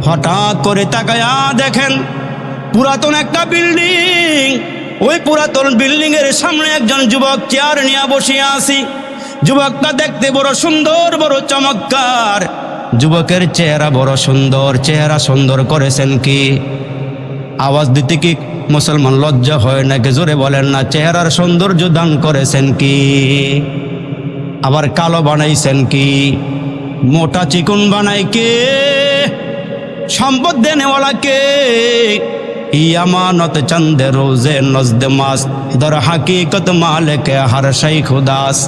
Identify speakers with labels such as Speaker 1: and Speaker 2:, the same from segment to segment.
Speaker 1: হঠাৎ করে তাকায়া দেখেন পুরাতন একটা বিল্ডিং। ওই পুরাতন বিল্ডিং এর সামনে একজন যুবক চেয়ার নিয়ে বসিয়া আছি। যুবকটা দেখতে বড় সুন্দর, বড় চমৎকার। যুবকের চেহারা বড় সুন্দর। চেহারা সুন্দর করেছেন কি? আওয়াজ দিতে কি মুসলমান লজ্জা হয় নাকি? জোরে বলেন না। চেহারার সৌন্দর্য দান করেছেন কি? আবার কালো বানাইছেন কি? মোটা চিকুন বানাই কে? সম্পদ দেনেওয়ালা কে? ইয়ামানত চন্দে রোজে নজদ মাস দর হাকিকত মালিক হর শাই খুদাস।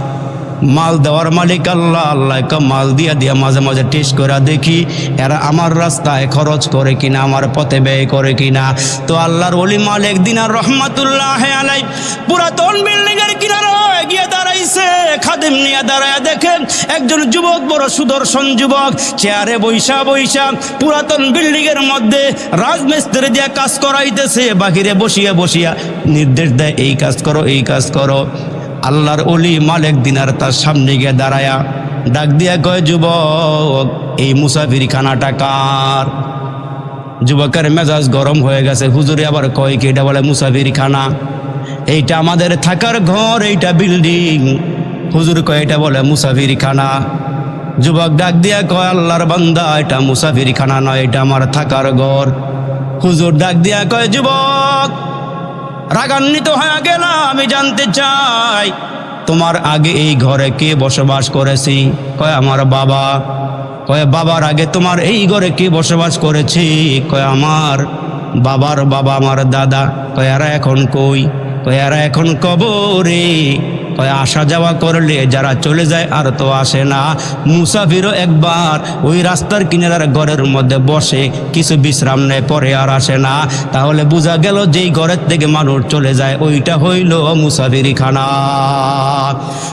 Speaker 1: মাল দেওয়ার মালিক আল্লাহ। আল্লাহকে মাল দিয়া দিয়া মাঝে মাঝে টেস্ট করে দেখি এরা আমার রাস্তায় খরচ করে কিনা, আমার পথে ব্যয় করে কিনা। তো আল্লাহর ওলি মালিক দিনার রহমাতুল্লাহ আলাই পুরাতন বিল্ডিং এর কিনারে গিয়ে দাঁড়াইছে। খাদিম নিয়ে দাঁড়ায় দেখেন একজন যুবক, বড় সুদর্শন যুবক, চেয়ারে বৈশা বৈশা পুরাতন বিল্ডিং এর মধ্যে রাজমিস্ত্রি দিয়ে কাজ করাইতেছে। বাহিরে বসিয়া বসিয়া নির্দেশ দেয়, এই কাজ করো, এই কাজ করো। আল্লাহর ওলি মালিক দিনার তার সামনে গিয়ে দাঁড়ায়া ডাক দিয়া কয়, যুবক এই মুসাফির খানাটা কার? যুবকের মেজাজ গরম হয়ে গেছে। হুজুরে আবার কয় কি? এটা বলে মুসাফির খানা। এইটা আমাদের থাকার ঘর, এইটা বিল্ডিং। হুজুর কয় এটা বলে মুসাফির খানা। যুবক ডাক দিয়া কয়, আল্লাহর বান্দা এটা মুসাফির খানা নয়, এটা আমার থাকার ঘর। হুজুর ডাক দিয়া কয়, যুবক রাগান্বিত হয়ে গেলাম, আমি জানতে চাই তোমার আগে এই ঘরে কে বসবাস করেছি? কয় আমার বাবা। কয় বাবার আগে তোমার এই ঘরে কে বসবাস করেছি? কয় আমার বাবার বাবা, আমার দাদা। কয় এরা এখন কই? কয় এরা এখন কবরে। কয় আসা যাওয়া করলে যারা চলে যায় আর তো আসে না। মুসাফিরও একবার ওই রাস্তার কিনারার ঘরের মধ্যে বসে কিছু বিশ্রাম নেয়, পরে আর আসে না। তাহলে বোঝা গেল যেই ঘরের থেকে মানুষ চলে যায় ওইটা হইল মুসাফিরি খানা।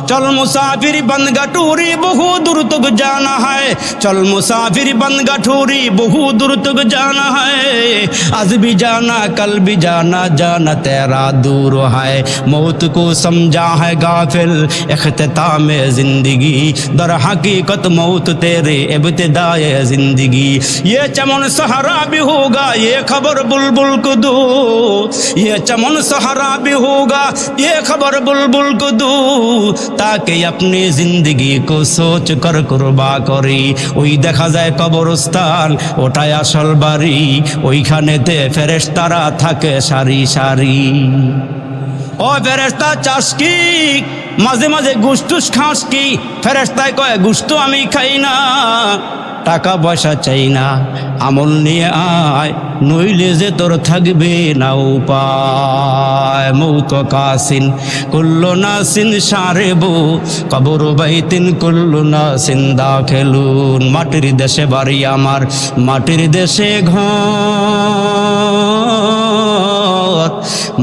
Speaker 1: চল মুসাফির বনগাঠুরি বহু দূর তক জানা है। चल मुसाफिर बनगाठोरी বহু दूर तक जाना है। आज भी जाना कल भी जाना, जाना तेरा दूर है। मौत को समझा है गाफिल इख्तिताम जिंदगी, दर हकीकत मौत तेरे इब्तिदाए जिंदगी। ये चमन सहारा भी होगा, ये खबर बुलबुल को दो। ये चमन सहारा भी होगा, ये खबर बुलबुल को दो, ताकि अपनी जिंदगी को सोच कर कुर्बा करी। ওই দেখা যায় কবরস্থান, ওটাই আসল বাড়ি। ওইখানেতে ফেরেশতারা থাকে সারি সারি। ও ফেরেশতা চাস কি? মাঝে মাঝে গুস্তুস খাস কি? ফেরেশতায় কয় গুস্ত আমি খাই না, টাকা পয়সা চাই না, আমল নিয়ে আয়, নইলে যে তোর থাকবে না উপায়। মৌত কাসিন কুল্লু নাসিন সারেবু, কবর বাইতিন কুল্লু নাসিন দাখিলুন। মাটির দেশে বাড়ি আমার, মাটির দেশে ঘর,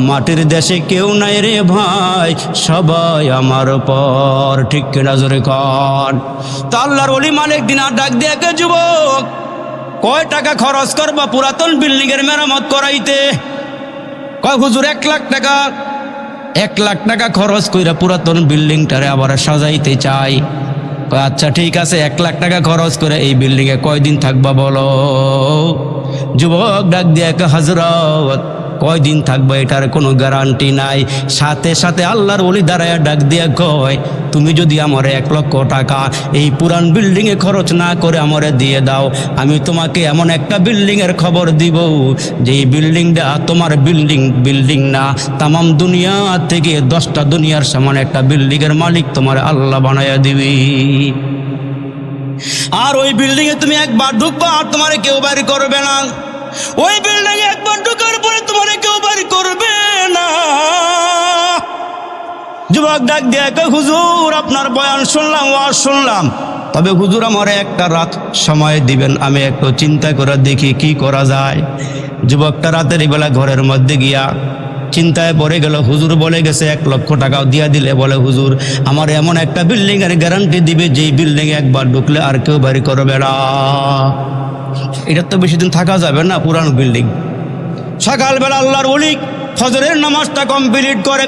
Speaker 1: মাটির দেশে কেউ নাই রে ভাই, সবাই আমার পর। ঠিক কিনা জোরে কর। তো আল্লাহর ওলি মালিক দিনার ডাক দিয়ে কে, যুবক কয় টাকা খরচ করবা পুরাতন বিল্ডিং এর মেরামত করাইতে? কয় হুজুর 1 লাখ টাকা। 1 লাখ টাকা খরচ কইরা পুরাতন বিল্ডিংটারে আবার সাজাইতে চাই। কয় আচ্ছা ঠিক আছে, 1 লাখ টাকা খরচ করে এই বিল্ডিং এ কয়দিন থাকবা বলো? যুবক ডাক দিয়ে কে, হযরত কয়দিন থাকবো এটার কোনো গ্যারান্টি নাই। সাথে সাথে আল্লাহর ওলি দাঁড়ায়া ডাক দিয়া কয়, তুমি যদি আমার 1 লক্ষ টাকা এই পুরান বিল্ডিংয়ে খরচ না করে আমারে দিয়ে দাও, আমি তোমাকে এমন একটা বিল্ডিংয়ের খবর দিব যেই বিল্ডিংটা তোমার বিল্ডিং না, তামাম দুনিয়া থেকে 10টা দুনিয়ার সমান একটা বিল্ডিংয়ের মালিক তোমার আল্লাহ বানায়া দিবি। আর ওই বিল্ডিংয়ে তুমি একবার ঢুকবা আর তোমারে কেউ বাড়ি করবে না। ওই বিল্ডিং এ একবার ঢোকার পরে তোমার কেউ বাড়ি করবে না। যুবক ডাক দিয়ে কয়, হুজুর আপনার বয়ান শুনলাম, ওয়াজ শুনলাম, তবে হুজুর আমার একটা রাত সময় দিবেন, আমি একটু চিন্তা করে দেখি কি করা যায়। যুবকটা রাতের বেলা ঘরের মধ্যে গিয়া চিন্তায় পড়ে গেল। হুজুর বলে গেছে 1 লক্ষ টাকাও দিয়া দিলে, বলে হুজুর আমার এমন একটা বিল্ডিং এর গ্যারান্টি দিবে যেই বিল্ডিং এ একবার ঢুকলে আর কেউ বাড়ি করবে না। এটা তো বেশি দিন থাকা যাবে না, পুরানো বিল্ডিং। সকালবেলা আল্লাহর ওলি ফজরের নামাজটা কমপ্লিট করে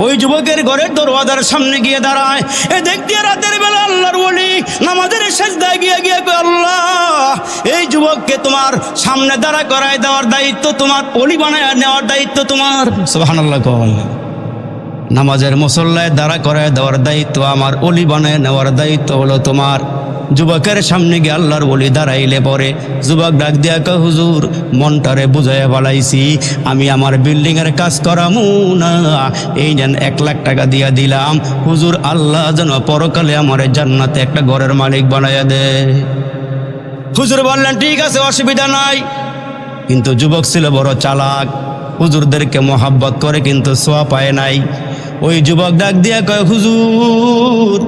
Speaker 1: ওই যুবকের ঘরের দরওয়াজার সামনে গিয়ে দাঁড়ায়। এ দেখতে রাতের বেলা আল্লাহর ওলি নামাজের সেজদায় গিয়ে কয়, আল্লাহ এই যুবককে তোমার সামনে দাঁড়া করায় দেওয়ার দায়িত্ব তোমার, ওলি বানায় নেওয়ার দায়িত্ব তোমার। সুবহানাল্লাহ। নামাজের মুসল্লায় দাঁড়া করায় দেওয়ার দায়িত্ব আমার, ওলি বানায় নেওয়ার দায়িত্ব হলো তোমার। যুবকের সামনে গিয়ে আল্লাহর ওলি দাঁড়াইলে পরে যুবক ডাক দিয়া কয়, হুজুর মনটারে বুঝাইয়া বলাইছি, আমি আমার বিল্ডিংয়ের কাজ করামু না, এই নেন 1 লাখ টাকা দিয়া দিলাম, হুজুর আল্লাহ যেন পরকালে আমার জান্নাতে একটা ঘরের মালিক বানাইয়া দেয়। হুজুর বললেন ঠিক আছে, অসুবিধা নাই। কিন্তু যুবক ছিল বড় চালাক, হুজুরদেরকে মোহাব্বত করে কিন্তু সোয়া পায় নাই। ওই যুবক ডাক দিয়া কয়, হুজুর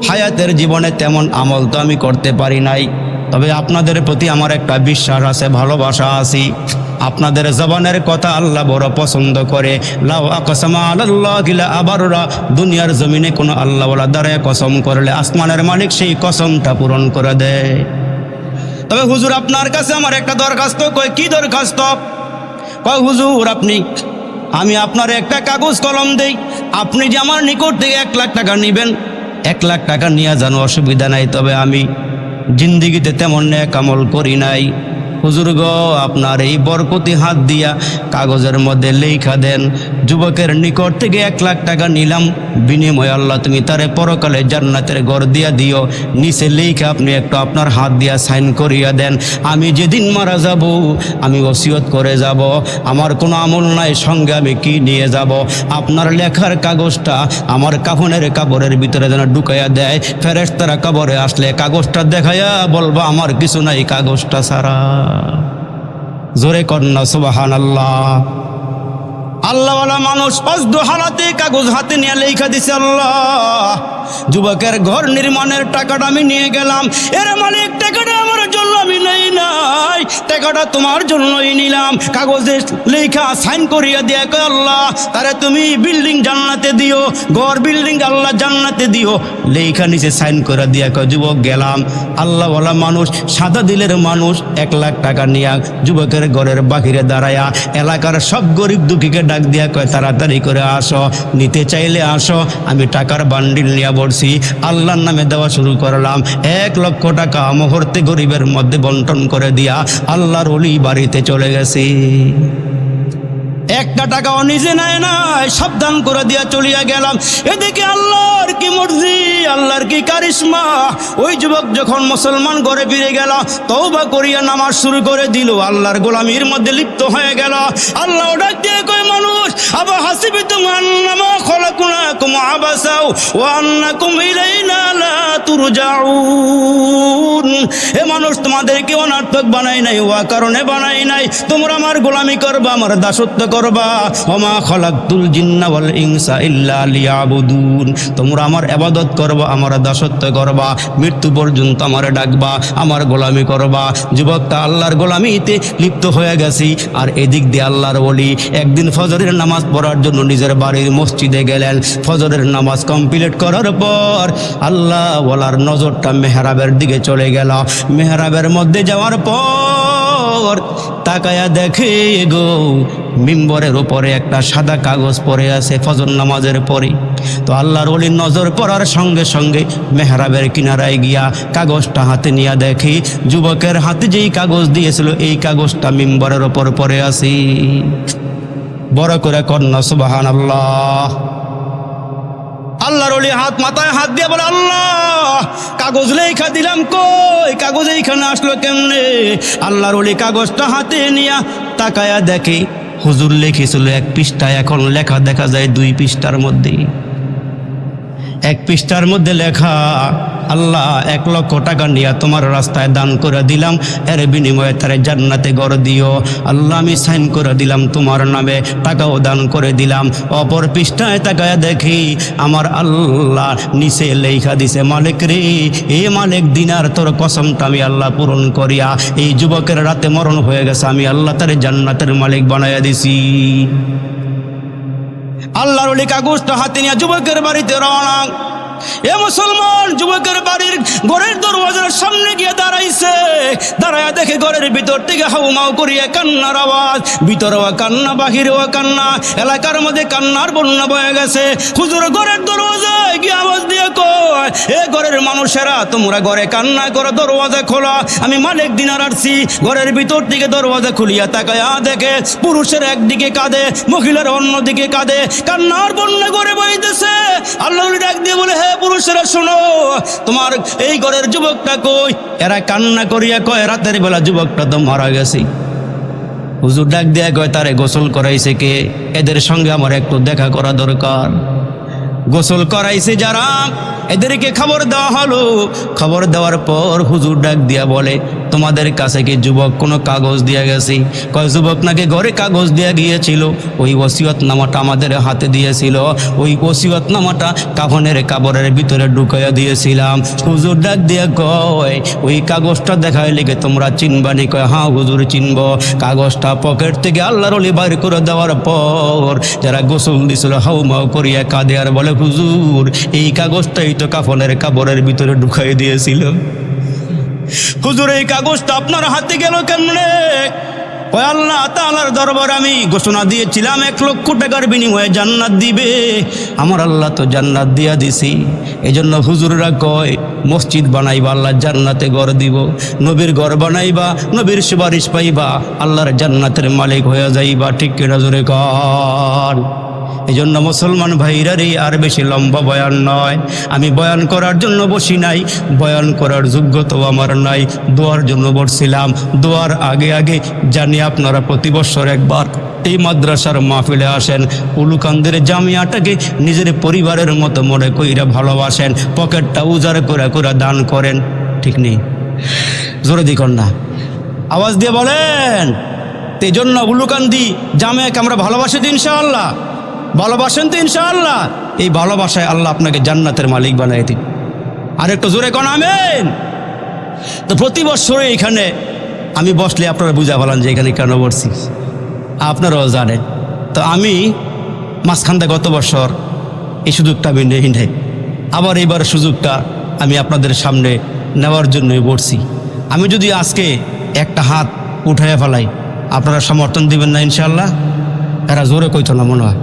Speaker 1: হায়াতের জীবনে তেমন আমল তো আমি করতে পারি নাই, তবে আপনাদের প্রতি আমার একটা বিশ্বাস আছে, ভালোবাসা আছে। আপনাদের জবানের কথা আল্লাহ বড় পছন্দ করে। লাউ আকসামা আলাল্লাহি লা আবাররা, দুনিয়ার জমিনে কোনো আল্লাহওয়ালা দ্বারা কসম করলে আসমানের মালিক সেই কসমটা পূরণ করে দেয়। তবে হুজুর আপনার কাছে আমার একটা দরখাস্ত। কয় কি দরখাস্ত? কয় হুজুর আমি আপনার একটা কাগজ কলম দেই, আপনি যে আমার নিকট থেকে 1 লাখ টাকা নেবেন, 1 লাখ টাকা নিয়ে যান, অসুবিধা নাই, তবে আমি জিন্দিগিতে তেমন নেক আমল করি নাই। হুজুর গো আপনার এই বরকতি হাত দিয়া কাগজের মধ্যে লেখা দেন, যুবকের নিকট থেকে 1 লাখ টাকা নিলাম, বিনিময়ে আল্লাহ তুমি তারে পরকালে জান্নাতের ঘর দিয়া দিও। নিচে লেখা আপনি একটু আপনার হাত দিয়া সাইন করিয়া দেন। আমি যেদিন মারা যাব আমি ওসিয়ত করে যাব, আমার কোনো আমল নাই, সঙ্গে আমি কি নিয়ে যাব? আপনার লেখার কাগজটা আমার কাফনের কাপড়ের ভিতরে যেন ঢুকাইয়া দেয়। ফেরেশতারা কবরে আসলে কাগজটা দেখাইয়া বলবা আমার কিছু নাই কাগজটা ছাড়া। জোরে কন্যা সুবহানাল্লাহ। আল্লাহওয়ালা মানুষ অজদু হালাতে কাগজ হাতে নিয়ে লেখা দিছে, আল্লাহ যুবকের ঘর নির্মাণের টাকাটা আমি নিয়ে গেলাম, এর মালিক টাকাটা আমার জন্য আমি নেই নাই, টাকাটা তোমার জন্যই নিলাম। কাগজে লেখা সাইন করিয়া দিয়া কয়, আল্লাহ তারে তুমি বিল্ডিং জান্নাতে দিও, ঘর বিল্ডিং আল্লাহ জান্নাতে দিও। লেখা নিচে সাইন করে দিয়া কয়, যুবক গেলাম। আল্লাহওয়ালা মানুষ, সাদা দিলের মানুষ 1 লাখ টাকা নিয়া যুবকের ঘরের বাহিরে দাঁড়ায়া এলাকার সব গরিব দুঃখীকে ডাক দিয়া কয়, তাড়াতাড়ি করে আসো, নিতে চাইলে আসো। আমি টাকার বান্ডিল নিয়ে বলছি, আল্লাহর নামে দেওয়া শুরু করলাম। 1 লক্ষ টাকা মুহূর্তে গরিবের মধ্যে বন্টন করে দিয়া আল্লাহর ওলি বাড়িতে চলে গেছি। 1টা টাকাও নিজে নেয় নাই, সাবধান করে দিয়া চলিয়া গেলাম। এদিকে আল্লাহর কি মর্জি, আল্লাহর কি কারিশমা। ওই যুবক যখন মুসলমান ঘরে ফিরে গেল, তওবা করিয়া নামাজ শুরু করে দিল, আল্লাহর গোলামির মধ্যে লিপ্ত হয়ে গেল। আল্লাহ ডাক দিয়ে কয়, মানুষ আবা হাসিবিতুম আন্নামা খলাকনাকুম আবাসাও ওয়া আন্নাকুম ইলাইনা লা তুরজাউন। হে মানুষ, তোমাদেরকে অনার্থক বানাই নাই, ওয়া কারণে বানাই নাই, তোমরা আমার গোলামি করবা, আমার দাসত্ব করবা। ওমা খলাকতুল জিন্না ওয়াল ইনসা ইল্লা লিয়াবুদুন। তোমরা আমার ইবাদত করবা, আমার দাসত্ব করবা, মৃত্যু পর্যন্ত আমারে ডাকবা, আমার গোলামি করবা। যুবকটা আল্লাহর গোলামিতে লিপ্ত হয়ে গেছি। আর এদিক দিয়ে আল্লাহর ওলি একদিন ফজরের নামাজ পড়ার জন্য নিজের বাড়ির মসজিদে গেলেন। ফজরের নামাজ কমপ্লিট করার পর আল্লাহ ওয়ালার নজরটা মেহরাবের দিকে চলে গেল। মেহরাবের মধ্যে যাওয়ার পর তাকায়া দেখে গো, মিম্বরের উপরে একটা সাদা কাগজ পড়ে আছে ফজর নামাজের পরে। তো আল্লাহর ওলির নজর পড়ার সঙ্গে সঙ্গে মেহরাবের কিনারায় গিয়া কাগজটা হাতে নিয়ে দেখি, যুবকের হাতে যেই কাগজ দিয়েছিল এই কাগজটা মিম্বরের উপর পড়ে আছে। বড় করে কন্যা সুবহানাল্লাহ। আল্লাহর ওলি মাথায় হাত দিয়ে বলে, আল্লাহ কাগজ লেখা দিলাম, কই কাগজ এইখানে আসলো কেমনে? আল্লাহর ওলি কাগজটা হাতে নিয়ে তাকায়া দেখে হুজুর লিখেছিল 1 পৃষ্ঠায়, এখন লেখা দেখা যায় 2 পৃষ্ঠার মধ্যে। 1 পৃষ্ঠার মধ্যে লেখা, আল্লাহ 1 লক্ষ টাকা নিয়ে তোমার রাস্তায় দান করে দিলাম, এর বিনিময়ে তারে জান্নাতে ঘর দিও। আল্লাহ আমি সাইন করে দিলাম তোমার নামে, টাকাও দান করে দিলাম। অপর পৃষ্ঠায় তাকায় দেখি আমার আল্লাহ নিচে লেখা দিছে, মালিক রে, এ মালিক দিনার তোর কসমটা আমি আল্লাহ পূরণ করিয়া এই যুবকের রাতে মরণ হয়ে গেছে, আমি আল্লাহ তারে জান্নাতের মালিক বানাইয়া দিছি। আল্লাহর ওলি কাগজটা হাতে নিয়ে যুবকের বাড়িতে রওনা। এ মুসলমান যুবকের বাড়ির ঘরের দরওয়াজার সামনে গিয়ে দাঁড়াইছে, দাঁড়ায়া দেখে ঘরের ভিতর থেকে হাউমাউ করিয়া কান্নার আওয়াজ, ভিতরেও কান্না বাহিরেও কান্না, এলাকার মধ্যে কান্নার বন্যা বয়ে গেছে। হুজুর ঘরের দরওয়াজায় গিয়ে আওয়াজ দিয়ে কয়, এ ঘরের মানুষেরা তোমরা ঘরে কান্না করো, দরওয়াজা খোলা, আমি মালিক দিনার আসছি। ঘরের ভিতর থেকে দরওয়াজা খুলিয়া তাকায়া দেখে পুরুষের একদিকে কাঁদে, মহিলার অন্যদিকে কাঁদে, কান্নার বন্যা ঘরে বইতেছে। আল্লাহ ডাক দিয়ে বলে, হে পুরুষেরা শোনো, তোমার এই ঘরের যুবকটা কই? এরা কান্না করিয়া কয়, রাতের বেলা যুবকটা তো মারা গেছে। হুজুর ডাক দিয়া কয়, তারে গোসল করাইছে কে? এদের সঙ্গে আমার একটু দেখা করা দরকার। গোসল করাইছে যারা, এদেরকে খবর দেওয়া হলো। খবর দেওয়ার পর হুজুর ডাক দিয়া বলে, তোমাদের কাছে কি যুবক কোনো কাগজ দিয়া গেছে? কয়, যুবক নাকি ঘরে কাগজ দিয়া গিয়েছিল, ওই ওসিয়তনামাটা আমাদের হাতে দিয়েছিল, ওই ওসিয়তনামাটা কাফনের কাপড়ের ভিতরে ঢুকাইয়া দিয়েছিলাম। হুজুর ডাক দিয়া কয়, ওই কাগজটা দেখাই লেগে তোমরা চিনবানি? কয়, হ্যাঁ হুজুর চিনব। কাগজটা পকেট থেকে আল্লাহর ওলি বাইর করে দেওয়ার পর যারা গোসল দিছিল হাউমাউ করিয়া কাঁদে আর বলে, হুজুর এই কাগজটাই তো কাফনের কাপড়ের ভিতরে ঢুকাই দিয়েছিল। হুজুর এই কাগজটা আপনার হাতে গেল কেমনে? ওই আল্লাহ তাআলার দরবারে আমি ঘোষণা দিয়েছিলাম 1 লক্ষ টাকার বিনিময়ে জান্নাত দিবে, আমার আল্লাহ তো জান্নাত দিয়া দিছি। এই জন্য হুজুররা কয়, মসজিদ বানাইবা আল্লাহ জান্নাতে ঘর দিব, নবীর ঘর বানাইবা নবীর সুপারিশ পাইবা, আল্লাহর জান্নাতের মালিক হয়ে যাইবা। ঠিক কিনা জোরে কর। এই জন্য মুসলমান ভাইরা রে, আর বেশি লম্বা বয়ান নয়, আমি বয়ান করার জন্য বসি নাই, বয়ান করার যোগ্যতাও আমার নাই, দোয়ার জন্য বসছিলাম। দোয়ার আগে আগে জানি আপনারা প্রতি বছর একবার এই মাদ্রাসার মাহফিলে আসেন, উলুকান্দের জামিয়াটাকে নিজের পরিবারের মতো মনে কইরা ভালোবাসেন, পকেটটা উজাড় করে করে দান করেন। ঠিক নেই? জোরে দিকন না, আওয়াজ দিয়ে বলেন। এই জন্য উলুকান্দি জামিয়াকে আমরা ভালোবাসি তো ইনশাআল্লাহ, ভালোবাসেন তো ইনশাআল্লাহ। এই ভালোবাসায় আল্লাহ আপনাকে জান্নাতের মালিক বানাই দিন। আর একটু জোরে কোন আমিন। তো প্রতি বছরে এখানে আমি বসলে আপনারা বুঝা বলেন যে এখানে কেন বসছি, আপনারাও জানেন। তো আমি মাঝখানটা গত বছর এই সুযোগটা আমি নেই নাই, আবার এবার সুযোগটা আমি আপনাদের সামনে নেওয়ার জন্যই বসছি। আমি যদি আজকে একটা হাত উঠাইয়া ফেলাই, আপনারা সমর্থন দিবেন না ইনশাআল্লাহ? এরা জোরে কইতো না মনে হয়।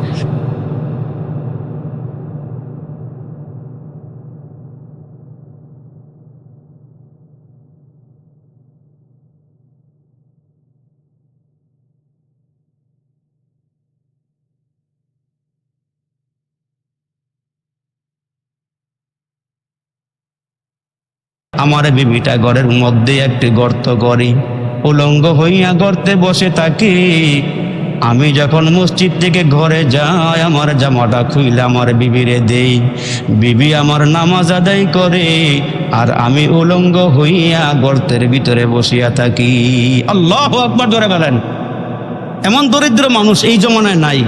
Speaker 1: আমার বিবিটা ঘরের মধ্যে একটি গর্ত করি, উলঙ্গ হইয়া গর্তে বসে থাকি। আমি যখন মসজিদ থেকে ঘরে যাই, আমার জামাটা খুইলে আমার বিবিরে দেই, বিবি আমার নামাজ আদায় করে, আর আমি উলঙ্গ হইয়া গর্তের ভিতরে বসিয়া থাকি। আল্লাহু আকবার ধরে বলেন। এমন দরিদ্র মানুষ এই জমানায় নাই।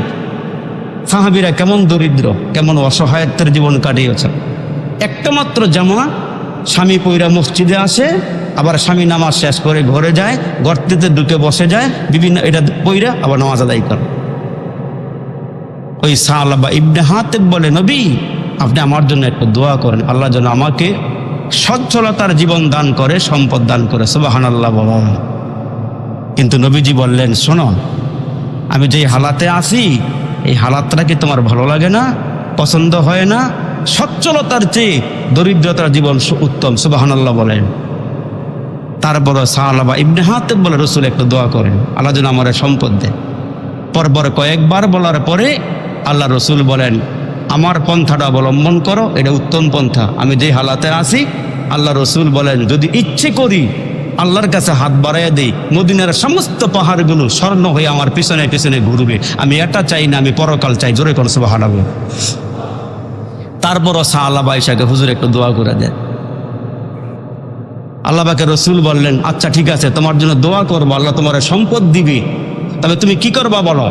Speaker 1: সাহাবীরা কেমন দরিদ্র, কেমন অসহায়ত্বের জীবন কাটিয়েছে। একটা মাত্র জামা স্বামী পইরা মসজিদে আসে, আবার স্বামী নামাজ শেষ করে ঘরে যায়, গর্তেতে ঢুকে বসে যায়, বিভিন্ন এটা পইরা আবার নামাজ আদায় করে। ওই সালাবা ইবনে হাতেব বলে, নবী আপনি আমার জন্য একটু দোয়া করেন, আল্লাহ যেন আমাকে সচ্ছলতার জীবন দান করে, সম্পদ দান করে। সুবহানাল্লাহ বলেন। কিন্তু নবীজি বললেন, শোনো, আমি যেই হালাতে আছি এই হালাতটা কি তোমার ভালো লাগে না, পছন্দ হয় না? সচ্ছলতার চেয়ে দরিদ্রতার জীবন উত্তম। সুবহানাল্লাহ বলেন। তারপর সালাবা ইবনে হাতেব বলে, রসুল একটু দোয়া করেন, আল্লাহ যেন আমার সম্পদ দেয়। পরপর কয়েকবার বলার পরে আল্লাহ রসুল বলেন, আমার পন্থাটা অবলম্বন করো, এটা উত্তম পন্থা। আমি যে হালাতে আছি, আল্লাহ রসুল বলেন, যদি ইচ্ছে করি আল্লাহর কাছে হাত বাড়াইয়া দেই, মদিনার সমস্ত পাহাড়গুলো স্বর্ণ হয়ে আমার পিছনে পিছনে ঘুরবে। আমি এটা চাই না, আমি পরকাল চাই। জোরে কোন সুবহানাল্লাহ। তারপরও সাহাবা আয়েশাকে, হুজুর একটু দোয়া করে দেন। আল্লাহ পাকের রসুল বললেন, আচ্ছা ঠিক আছে, তোমার জন্য দোয়া করবো, আল্লাহ তোমার সম্পদ দিবি, তবে তুমি কি করবা বলো?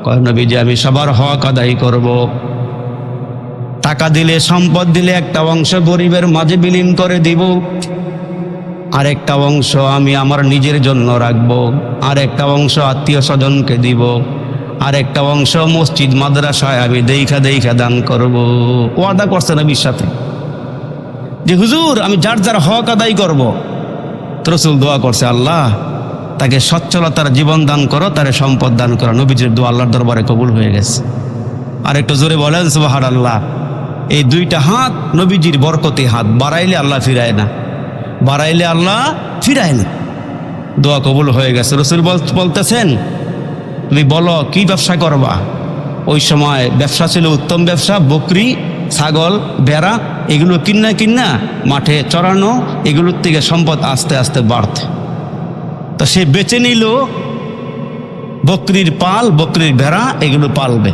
Speaker 1: কয়, নবীজি আমি সবার হক আদায় করব। টাকা দিলে, সম্পদ দিলে একটা অংশ গরিবের মাঝে বিলীন করে দিব, আর একটা অংশ আমি আমার নিজের জন্য রাখবো, আর একটা অংশ আত্মীয় স্বজনকে দিব, আর একটা অংশ মসজিদ মাদ্রাসায় আমি দেখা দেখা দান করব। ওয়াদা করছে নবীর সাথে যে হুজুর আমি যার যার হক আদায় করব। রাসূল দোয়া করছে, আল্লাহ তাকে সচ্ছলতার জীবন দান করো, তারে সম্পদ দান করো। নবীজির দোয়া আল্লাহর দরবারে কবুল হয়ে গেছে। আর একটু জোরে বলেন সুবহানাল্লাহ। এই দুইটা হাত নবীজির বরকতি হাত, বাড়াইলে আল্লাহ ফিরায় না, বাড়াইলে আল্লাহ ফিরায় না। দোয়া কবুল হয়ে গেছে। রাসূল বলতেছেন, তুমি বলো কি ব্যবসা করবা। ওই সময় ব্যবসা ছিল উত্তম ব্যবসা, বকরি, ছাগল, ভেড়া এগুলো কিন্না মাঠে চড়ানো, এগুলোর থেকে সম্পদ আস্তে আস্তে বাড়তে। তো সে বেছে নিল বকরির পাল, বকরির ভেড়া এগুলো পালবে।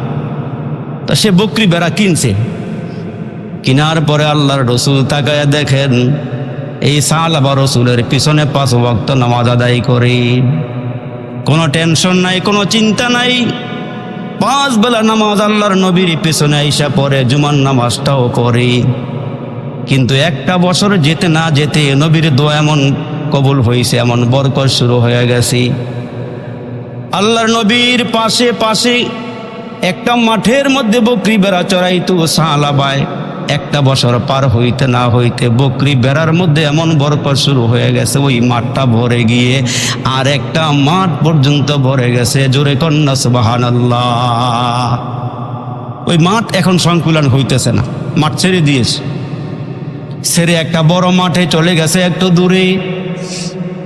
Speaker 1: তো সে বকরি ভেড়া কিনছে। কিনার পরে আল্লাহর রাসূল তাকায়া দেখেন এই সাহাবা রাসূলের পিছনে 5 ওয়াক্ত নামাজ আদায় করে, কোনো টেনশন নাই, কোনো চিন্তা নাই। 5 বেলা নামাজ আল্লাহর নবীর পিছনে আইসা পড়ে, জুমার নামাজটাও পড়ে। কিন্তু একটা বছর যেতে না যেতে নবীর দোয়া এমন কবুল হয়েছে, এমন বরকত শুরু হয়ে গেছে। আল্লাহর নবীর পাশে পাশে একটা মাঠের মধ্যে বকরি বেড়া চড়াইতো সাহাবায়। একটা বছর পার হইতে না হইতে বকরি বেড়ার মধ্যে এমন বরকত শুরু হয়ে গেছে, ওই মাঠটা ভরে গিয়ে আর একটা মাঠ পর্যন্ত ভরে গেছে। জোরে কন্যা সুবহানাল্লাহ। ওই মাঠ এখন সংকুলন হইতেছে না, মাঠ ছেড়ে দিয়েছে। ছেড়ে একটা বড় মাঠে চলে গেছে একটু দূরে।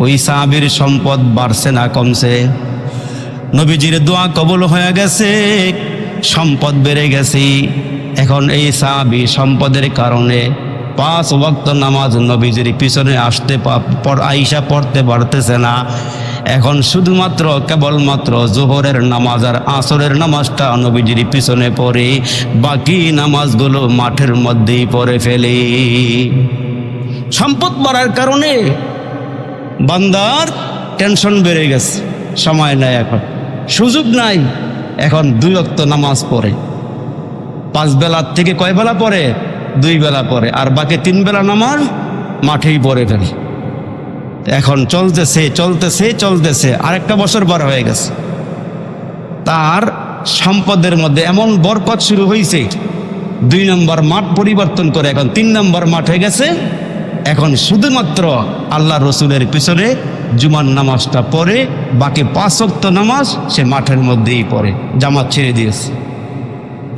Speaker 1: ওই সাহাবীর সম্পদ বাড়ছে না কমছে। নবীজির দোয়া কবুল হয়ে গেছে, সম্পদ বেড়ে গেছে। এখন এই সাহাবী সম্পদের কারণে 5 ওয়াক্ত নামাজ নবীজির পিছনে আইসা পড়তে পারতেছে না। এখন শুধুমাত্র কেবলমাত্র জোহরের নামাজ আর আসরের নামাজটা নবীজির পিছনে পড়ে, বাকি নামাজগুলো মাঠের মধ্যেই পড়ে ফেলে। সম্পদ বাড়ার কারণে বান্দার টেনশন বেড়ে গেছে, সময় নাই, এখন সুযোগ নাই। এখন 2 ওয়াক্ত নামাজ পড়ে, 5 বেলার থেকে কয় বেলা পড়ে, 2 বেলা পড়ে, আর বাকি 3 বেলা নামাজ মাঠেই পড়ে ফেলে। এখন চলতেছে চলতেছে চলতেছে, আরেকটা বছর পার হয়ে গেছে। তার সম্পদের মধ্যে এমন বরকত শুরু হয়েছে, 2 নম্বর মাঠ পরিবর্তন করে এখন 3 নম্বর মাঠ হয়ে গেছে। এখন শুধুমাত্র আল্লাহ রসুলের পিছনে জুমার নামাজটা পড়ে, বাকি 5 ওয়াক্ত নামাজ সে মাঠের মধ্যেই পড়ে, জামাত ছেড়ে দিয়েছে।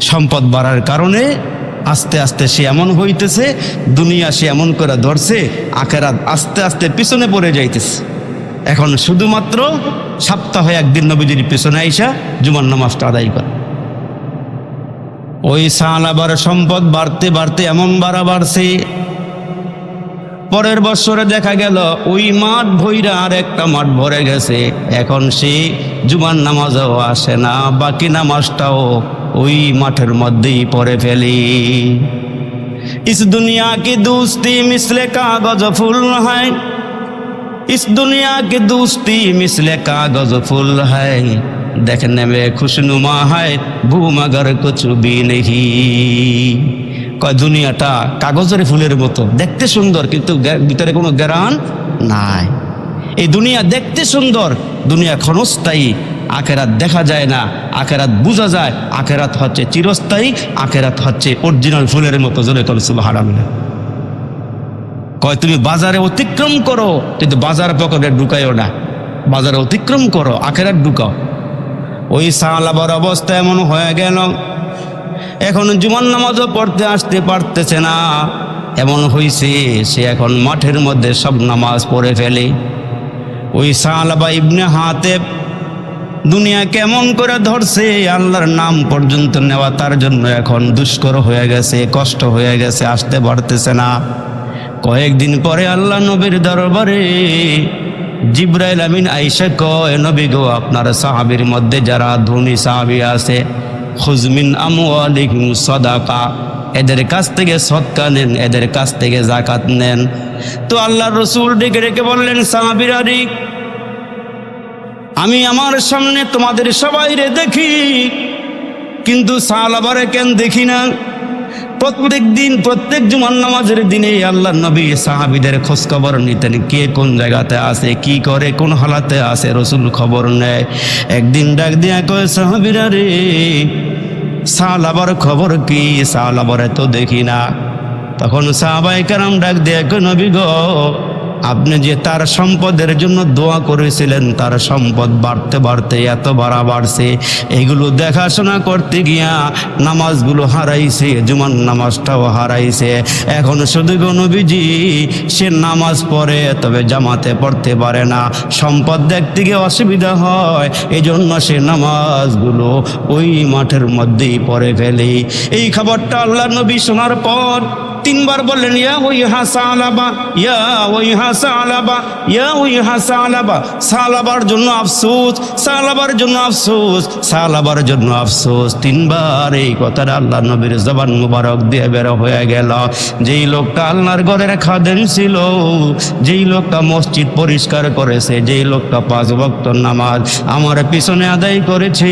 Speaker 1: সম্পদ বাড়ার কারণে আস্তে আস্তে সে এমন হইতেছে, দুনিয়া সে এমন করে ধরছে, আখিরাত আস্তে আস্তে পিছনে পড়ে যাইতেছে। এখন শুধুমাত্র সপ্তাহে একদিন নবীজির পিছনে আইসা জুমার নামাজটা আদায় করে। ওই সাহাবার সম্পদ বাড়তে বাড়তে এমন বাড়ছে, পরের বছরে দেখা গেল ওই মাঠ ভইরা আর একটা মাঠ ভরে গেছে। এখন সে জুমার নামাজও আসে না, বাকি নামাজটাও ওই মাঠের মধ্যেই পড়ে ফেলি। ইস দুনিয়া কি দোস্তি মিসলে কাগজ ফুল হয়, ইস দুনিয়া কি দোস্তি মিসলে কাগজ ফুল হয়, দেখনে মে খুশনুমা হয় ভূ মগর কুছ ভি নেহি। কয় দুনিয়াটা কাগজের ফুলের মতো, দেখতে সুন্দর কিন্তু ভিতরে কোনো জ্ঞান নাই। এই দুনিয়া দেখতে সুন্দর, দুনিয়া ক্ষণস্থায়ী, আখেরাত দেখা যায় না, আখেরাত বোঝা যায়। আখেরাত হচ্ছে চিরস্থায়ী, আখেরাত হচ্ছে অরিজিনাল ফুলের মতো। জোরে কল সুবহানাল্লাহ। কয় তুমি বাজারে অতিক্রম করো, কিন্তু বাজার পকেটে ঢুকাইও না, বাজারে অতিক্রম করো, আখেরাত ঢুকাও। ওই সাহাবার অবস্থা এমন হয়ে গেল, এখন জুমার নামাজও পড়তে আসতে পারতেছে না। এমন হইছে সে এখন মাঠের মধ্যে সব নামাজ পড়ে ফেলে। ওই সাহাবা ইবনে হাতেব দুনিয়া কেমন করে ধরছে, আল্লাহর নাম পর্যন্ত নেওয়া তার জন্য এখন দুষ্কর হয়ে গেছে, কষ্ট হয়ে গেছে, আসতে পারতেছে না। কয়েকদিন পরে আল্লাহ নবীর দরবারে জিবরাইল আমিন আইসা কয়, নবী গো, আপনার সাহাবীর মধ্যে যারা ধনী সাহাবী আছে, খুজমিন আমওয়ালিহিম সাদাকা, এদের কাছ থেকে সদকা নেন, এদের কাছ থেকে যাকাত নেন। তো আল্লাহর রাসূল ডেকে ডেকে বললেন, সাহাবীরা, আমি আমার সামনে তোমাদের সবাইরে দেখি, কিন্তু সাহাবারে কেন দেখি না? প্রত্যেক দিন প্রত্যেক জুমার নামাজের দিনে আল্লাহর নবী সাহাবীদের খোঁজ খবর নিতেন, কে কোন জায়গাতে আছে, কি করে, কোন হালাতে আছে, রসুল খবর নেয়। একদিন ডাক দিয়া কয়, সাহাবীরা রে, সালাবার খবর কি? সালাবারে তো দেখি না। তখন সাহাবায়ে কেরাম ডাক দিয়া কয়, নবী গো, আপনি যে তার সম্পদের জন্য দোয়া করেছিলেন, তার সম্পদ বাড়তে বাড়তে এত বাড়ছে, এগুলো দেখাশোনা করতে গিয়া নামাজগুলো হারাইছে, জুমার নামাজটাও হারাইছে। এখন শুধু গো নবীজি, সে নামাজ পড়ে তবে জামাতে পড়তে পারে না, সম্পদ দেখতে গিয়ে অসুবিধা হয়, এই জন্য সে নামাজগুলো ওই মাঠের মধ্যেই পড়ে ফেলে। এই খবরটা আল্লাহ নবী শোনার পর তিনবার বললেন, ইয়া ওইহা সালাবা, ইয়া ওইহা সালাবা, ইয়া ওইহা সালাবা। সালাবার জন্য আফসোস, সালাবার জন্য আফসোস, সালাবার জন্য আফসোস। তিনবার এই কথাটা আল্লাহ নবীর জবান মুবারক দিয়ে বের হয়ে গেল। যেই লোকটা আল্লাহর ঘরের খাদেম ছিল, যেই লোকটা মসজিদ পরিষ্কার করেছে, যেই লোকটা 5 ওয়াক্ত নামাজ আমার পিছনে আদায় করেছে,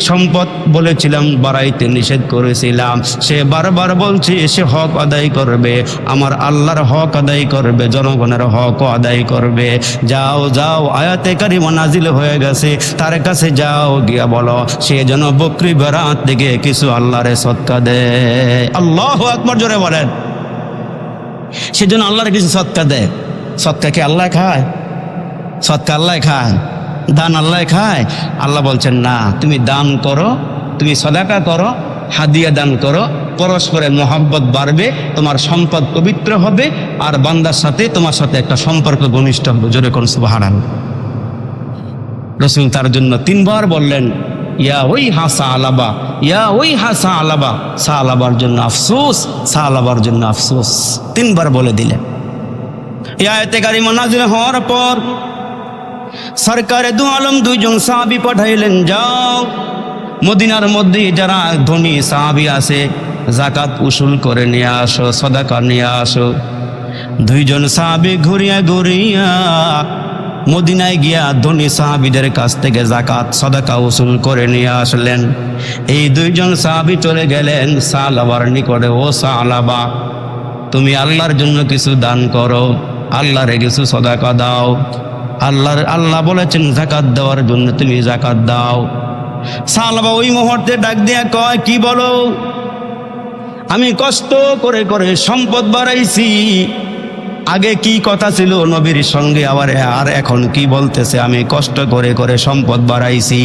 Speaker 1: সম্পদ বলেছিলাম বাড়াইতে নিষেধ করেছিলাম, সে বারবার বলছে সে হক আদায় করবে, আমার আল্লাহর হক আদায় করবে, জনগণের হক আদায় করবে। যাও যাও, আয়াতে কারিমা নাজিল হয়ে গেছে, তার কাছে যাও, গিয়া বলো সে যেন বকরি বেড়াত থেকে কিছু আল্লাহরে সদকা দেয়। আল্লাহু আকবার, জোরে বলেন। সে যেন আল্লাহরে কিছু সদকা দেয়। সদকা কি আল্লাহ খায়? সদকা আল্লাহ খায়? দান আল্লাহ খায়? আল্লাহ বলছেন না, তুমি দান করো, তুমি সদাকা করো, হাদিয়া দান করো, পরস্পরের মহব্বত বাড়বে, তোমার সম্পদ পবিত্র হবে, আর বান্দার সাথে তোমার সাথে একটা সম্পর্ক ঘনিষ্ঠ হবে। জোরে কোন সুবহানাল্লাহ। রাসূল তার জন্য 3 বার বললেন, ইয়া ওই হাসা আলাবা, ইয়া ওই হাসা আলাবা। সালাবার জন্য আফসোস, সালাবার জন্য আফসোস, 3 বার বলে দিলেন। এই আয়াতে কারিমা নাযিল হওয়ার পর সরকারে দু আলম 2 জন সাহাবী পাঠাইলেন, যাও মদিনার মধ্যে যারা ধনী সাহাবী আছে যাকাত উসুল করে নিয়ে আসো, সদাকা নিয়ে আসো। 2 জন সাহাবী ঘুরিয়া ঘুরিয়া মদিনায় গিয়া ধনী সাহাবীদের কাছ থেকে যাকাত সদাকা উসুল করে নিয়ে আসলেন। এই 2 জন সাহাবী চলে গেলেন সালাবার নিকটে, ও সালাবা, তুমি আল্লাহর জন্য কিছু দান করো, আল্লাহরে কিছু সদাকা দাও। আল্লাহ বলেছেন যাকাত দেওয়ার জন্য, তুমি যাকাত দাও। সালাবা ওই মুহূর্তে ডাক দিয়া কয়, কি বলো? আমি কষ্ট করে করে সম্পদ বাড়াইছি, আগে কি কথা ছিল নবীর সঙ্গে, আর এখন কি বলতেছে? আমি কষ্ট করে করে সম্পদ বাড়াইছি,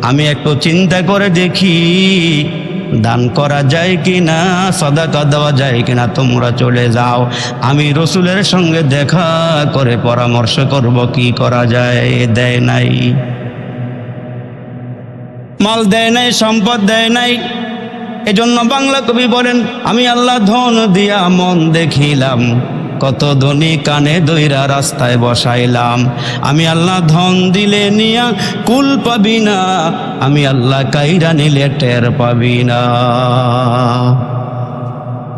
Speaker 1: আমি একটু চিন্তা করে দেখি দান করা যায় কিনা, সদাকা দেওয়া যায় কিনা, তোমরা চলে যাও, আমি রসুলের সঙ্গে দেখা করে পরামর্শ করব কি করা যায়। দেয় নাই, মাল দেয় নাই, সম্পদ দেয় নাই। এজন্য বাংলা কবি বলেন, আমি আল্লাহ ধন দিয়া মন দেখিলাম, কত ধনী কানে দইরা রাস্তায় বসাইলাম। আমি আল্লাহ ধন দিলে নিয়া কুল পাবি না, আমি আল্লাহ কাইরা নিলে টের পাবি না।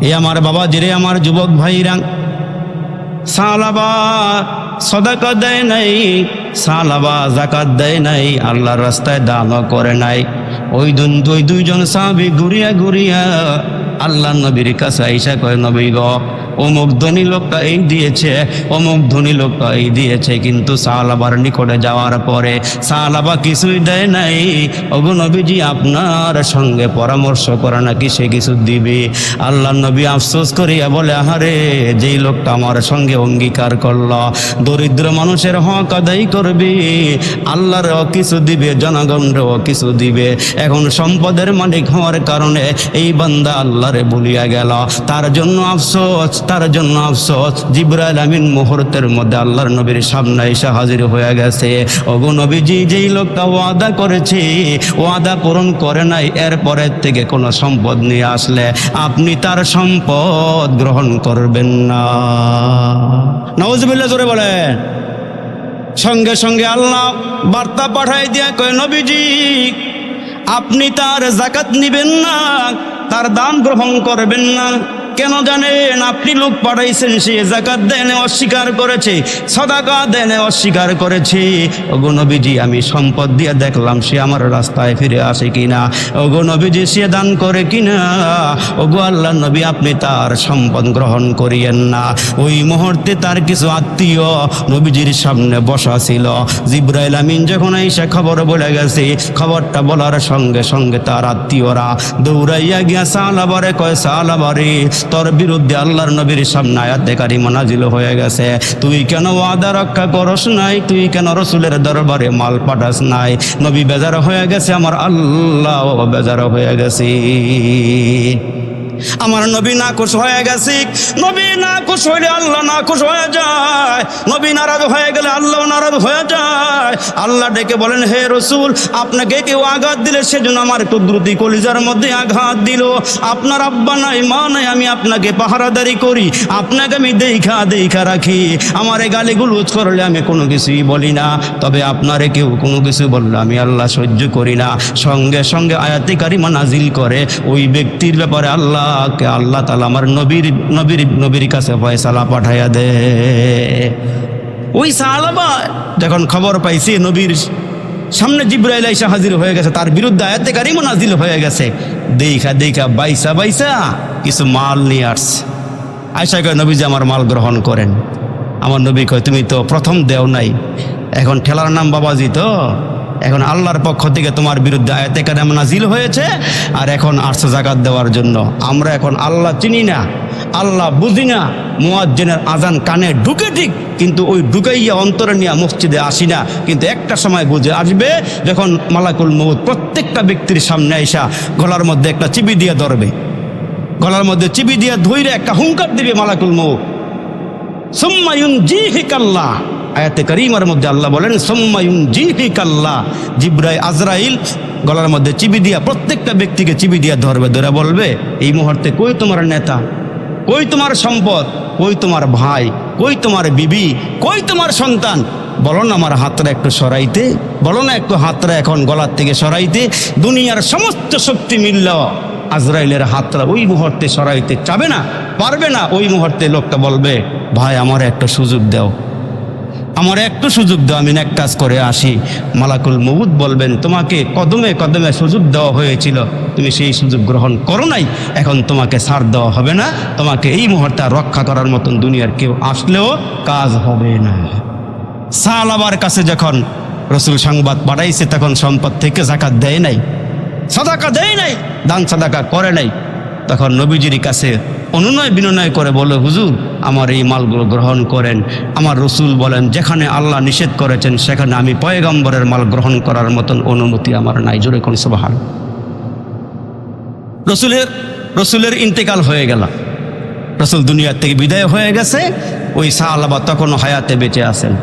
Speaker 1: এ আমার বাবা জিরে, আমার যুবক ভাইরা, সালাবা সদাকা দেয় নাই, সালাবা যাকাত দেয় নাই, আল্লাহর রাস্তায় দানও করে নাই। ওই 2 জন সাহাবী ঘুরিয়া ঘুরিয়া আল্লাহ নবীর কাছে আইসা কয়, নবী গো, অমুক ধনী লোকটা এই দিয়েছে, অমুক ধনী লোকটা এই দিয়েছে, কিন্তু সালাবার নিকটে যাওয়ার পরে সালাবা কিছুই দেয় নাই। ওগো নবীজি, আপনার সঙ্গে পরামর্শ করে নাকি সে কিছু দিবে। আল্লাহ নবী আফসোস করিয়া বলে, আহারে, যেই লোকটা আমার সঙ্গে অঙ্গীকার করল দরিদ্র মানুষের হক আদায় করবে, আল্লাহরও কিছু দিবে, জনগণেরও কিছু দিবে, এখন সম্পদের মালিক হওয়ার কারণে এই বান্দা আল্লাহরে ভুলিয়া গেল, তার জন্য আফসোস, তার জন্য আফসোস। জিবরাইল আমিন মুহূর্তের মধ্যে আল্লাহর নবীর সামনে এসে হাজির হয়ে গেছে। ওগো নবীজি, যেই লোকটা ওয়াদা করেছে, ওয়াদা পূরণ করে নাই, এরপরের থেকে কোনো সম্পদ নিয়ে আসলে আপনি তার সম্পদ গ্রহণ করবেন না। নাউজুবিল্লাহ, জোরে বলে। সঙ্গে সঙ্গে আল্লাহ বার্তা পাঠাই দিয়া কয়, নবীজি, আপনি তার যাকাত নিবেন না, তার দান গ্রহণ করবেন না, কেন জানেন? আপনি লোক পাঠাইছেন, সে যাকাত দেনে অস্বীকার করেছে, সাদাকা দেনে অস্বীকার করেছে। ওগো নবীজি, আমি সম্পদ দিয়ে দেখলাম সে আমার রাস্তায় ফিরে আসে কিনা। ওগো নবীজি, সে দান করে কিনা। ওগো আল্লাহ নবী, আপনি তার সম্পদ গ্রহণ করিয়েন না। ওই মুহূর্তে তার কিছু আত্মীয় নবীজির সামনে বসা ছিল। জিবরাইল আমিন যখন এসে খবর বলে গেছে, খবরটা বলার সঙ্গে সঙ্গে তার আত্মীয়রা দৌড়াইয়া গিয়া সাহাবারে কয়, সাহাবারে, তোর বিরুদ্ধে আল্লাহর নবীর সামনে আয়াতে কারিমা নাজিল হয়ে গেছে। তুই কেন ওয়াদা রক্ষা করস নাই? তুই কেন রসুলের দরবারে মাল পাঠাস নাই? নবী বেজার হয়ে গেছে, আমার আল্লাহ বেজার হয়ে গেছে। আমার নবী নাখুশ হয়ে গেছে। নবী নাখুশ হইলে আল্লাহ নাখুশ হয়ে যায়, নবী নারাজ হয়ে গেলে আল্লাহ নারাজ হয়ে যায়। আল্লাহ ডেকে বলেন, হে রসুল, আপনাকে কেউ আঘাত দিলে সেজন্য আমার কুদরতি কলিজার মধ্যে আঘাত দিল। আপনার আব্বা নাই, মা নাই, আমি আপনাকে পাহারাদারি করি, আপনাকে আমি দেখা রাখি। আমার এই গালিগুলো করলে আমি কোনো কিছুই বলি না, তবে আপনারে কেউ কোনো কিছু বললে আমি আল্লাহ সহ্য করি না। সঙ্গে সঙ্গে আয়াতে কারিমা নাজিল করে ওই ব্যক্তির ব্যাপারে আল্লাহ তাআলা আমার নবীর কাছে ফয়সালা পাঠাইয়া দে। ওই সাহাবা যখন খবর পাইছে নবীর সামনে জিবরাইল আইসা হাজির হয়ে গেছে, তার বিরুদ্ধে আয়াতে কারিমা নাজিল হয়ে গেছে, দেখা বাইসা কিছু মাল নিয়ে আসছে। আয়সা কয়, নবীজি আমার মাল গ্রহণ করেন। আমার নবী কয়, তুমি তো প্রথম দেও নাই, এখন ঠেলার নাম বাবাজি, তো এখন আল্লাহর পক্ষ থেকে তোমার বিরুদ্ধে আয়াতে কারিমা নাজিল হয়েছে, আর এখন আসছে যাকাত দেওয়ার জন্য। আমরা এখন আল্লাহ চিনি না, আল্লাহ বুঝি না, মুয়াজ্জিনের আজান কানে ঢুকে ঠিক, কিন্তু ওই ঢুকাইয়া অন্তরে নিয়ে মসজিদে আসি না। কিন্তু একটা সময় বুঝে আসবে, যখন মালাকুল মউত প্রত্যেকটা ব্যক্তির সামনে আইসা গলার মধ্যে একটা চিবি দিয়ে ধরবে, গলার মধ্যে চিবি দিয়ে ধইরে একটা হুঙ্কার দিবে মালাকুল মউত, সুম্মা ইউনজিহিকাল্লাহ। আয়াতে কারিমার মধ্যে আল্লাহ বলেন, সুম্মা ইউনজিহিকাল্লাহ। আজরাইল গলার মধ্যে চিবি দিয়া প্রত্যেকটা ব্যক্তিকে চিবি দিয়া ধরবে, ধরে বলবে, এই মুহূর্তে কই তোমার নেতা, কই তোমার সম্পদ, কই তোমার ভাই, কই তোমার বিবি, কই তোমার সন্তান? বলো না আমার হাতটা একটু সরাইতে, বলো না একটু হাতটা এখন গলার থেকে সরাইতে। দুনিয়ার সমস্ত শক্তি মিলল আজরাইলের হাতটা ওই মুহূর্তে সরাইতে চাবে না, পারবে না। ওই মুহূর্তে লোকটা বলবে, ভাই আমার একটা সুযোগ দাও, আমার একটু সুযোগ দাও, আমি এক কাজ করে আসি। মালাকুল মউত বলবেন, তোমাকে কদমে কদমে সুযোগ দেওয়া হয়েছিল, তুমি সেই সুযোগ গ্রহণ করো নাই, এখন তোমাকে ছাড় দেওয়া হবে না, তোমাকে এই মুহূর্তে রক্ষা করার মতন দুনিয়ার কেউ আসলেও কাজ হবে না। সাহাবার কাছে যখন রসুল সংবাদ পাঠাইছে, তখন সম্পদ থেকে যাকাত দেয় নাই, সাদাকা দেয় নাই, দান সাদাকা করে নাই। তখন নবীজির কাছে অনুনয় বিনয় করে বলে, হুজুর আমার এই মালগুলো গ্রহণ করেন। আমার রসুল বলেন, যেখানে আল্লাহ নিষেধ করেছেন সেখানে আমি পয়গম্বরের মাল গ্রহণ করার মতন অনুমতি আমার নাই। জোরে কোন সুবহান। রসুলের ইন্তেকাল হয়ে গেল, রসুল দুনিয়ার থেকে বিদায় হয়ে গেছে। ওই সাহাবা তখনও হায়াতে বেঁচে আছেন।